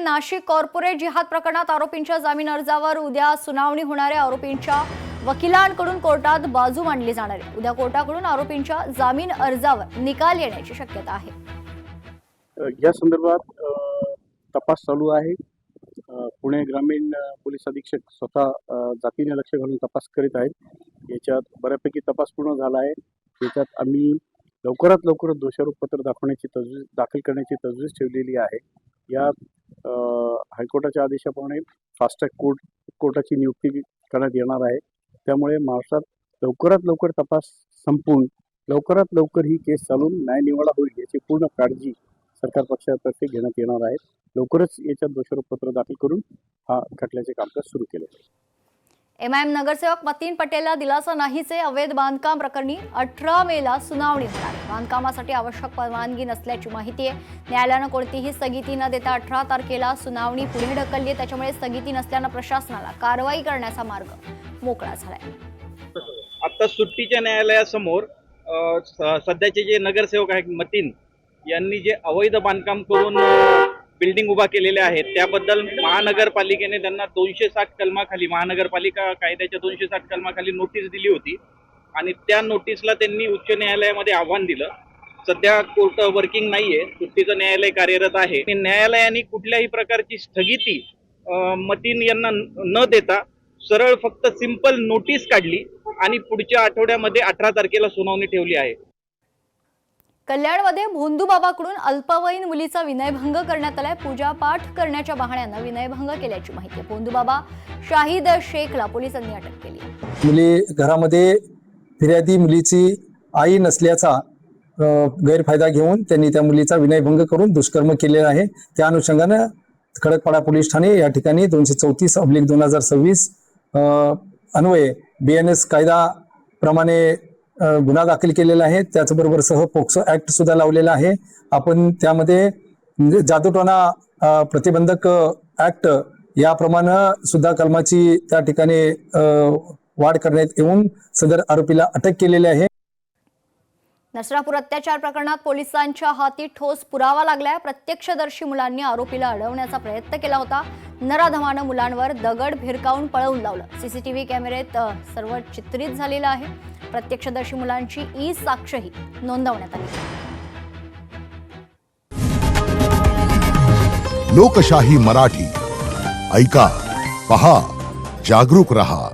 Nashik corporate जिहाद प्रकरणात आरोपींच्या जामीन अर्जावर उद्या सुनावणी होणार आहे। आरोपींच्या वकिलांकडून कोर्टात बाजू मांडली जाणार आहे। उद्या कोर्टाकडून आरोपींच्या जामीन अर्जावर निकाल येण्याची शक्यता आहे। या संदर्भात तपास चालू आहे। पुणे ग्रामीण पोलीस अधीक्षक स्वतः जातीने लक्ष घालून तपास करीत आहेत। याच्यात बऱ्यापैकी तपास पूर्ण झाला आहे। याच्यात आम्ही लवकरात लवकर दोषारोप पत्र दाखल करण्याची तजवीज ठेवलेली आहे। यात हायकोर्टाच्या आदेशाप्रमाणे फास्ट ट्रॅक कोर्टाची नियुक्ती करण्यात येणार आहे। त्यामुळे महाराष्ट्रात लवकरात लवकर तपास संपून लवकरात लवकर ही केस चालून न्यायनिवाडा होईल याची पूर्ण काळजी सरकार पक्षातर्फे घेण्यात येणार आहे। लवकरच याच्यात दोषारोप पत्र दाखल करून हा खटल्याचे कामकाज सुरू केले जाईल। एमआयएम नगरसेवक मतीन पटेलला दिलासा नाहीचे अवैध बांधकाम प्रकरणी 18 मेला सुनावणी होणार आहे। बांधकामासाठी आवश्यक परवानगी नसल्याची माहिती आहे। न्यायालयानं कोणतीही स्थगिती न देता 18 तारखेला सुनावणी पुढे ढकलली आहे। त्याच्यामुळे स्थगिती नसल्यानं प्रशासनाला कारवाई करण्याचा मार्ग मोकळा झालाय। आता सुट्टीच्या न्यायालयासमोर सध्याचे जे नगरसेवक आहेत मतीन यांनी जे अवैध बांधकाम करून बिल्डिंग उभा केलेले आहेत त्याबद्दल महानगरपालिकेने त्यांना 260 कलमाखाली महानगरपालिका कायद्याच्या 260 कलमाखाली नोटीस दिली होती आणि त्या नोटीसला त्यांनी उच्च न्यायालयामध्ये आव्हान दिलं। सध्या कोर्ट वर्किंग नाहीये, सुट्टीचं न्यायालय कार्यरत आहे। न्यायालयाने कुठल्याही प्रकारची स्थगिती मतीन यांना न देता सरळ फक्त सिंपल नोटीस काढली आणि पुढच्या आठवड्यामध्ये 18 तारखेला सुनावणी ठेवली आहे। कल्याणमध्ये भोंदूबाबाकडून अल्पवयीन मुलीचा विनयभंग करण्यात आलाय। पूजा पाठ करण्याच्या बहाण्यानं विनयभंग केल्याची माहिती आहे। भोंदूबाबा शाहिद शेखला पोलिसांनी अटक केली। मुली घरामध्ये फिर्यादी मुलीची आई नसल्याचा गैरफायदा घेऊन त्यांनी त्या मुलीचा विनयभंग करून दुष्कर्म केलेला आहे। त्या अनुषंगानं खडकपाडा पोलीस ठाणे या ठिकाणी 234/2026 अन्वये BNS कायदा प्रमाणे गुन्हा दाखल केलेला आहे। त्याचबरोबर सह पोक्सो ऍक्ट सुद्धा लावलेला आहे। आपण त्यामध्ये जादूटोणा प्रतिबंधक ऍक्ट याप्रमाणे सुद्धा कलमाची त्या ठिकाणी वाढ करण्यात येऊन सदर आरोपीला अटक केलेली आहे। नसरापूर अत्याचार प्रकरणात पोलिसांच्या हाती ठोस पुरावा लागलाय। प्रत्यक्षदर्शी मुलांनी आरोपीला अडवण्याचा प्रयत्न केला होता। नराधमानं मुलांवर दगड भिरकावून पळवून लावलं। सीसीटीव्ही कॅमेऱ्यात सर्व चित्रित झालेलं आहे। प्रत्यक्षदर्शी मुलांची ई साक्षही नोंदवण्यात आली। लोकशाही मराठी ऐका, पहा, जागरूक रहा।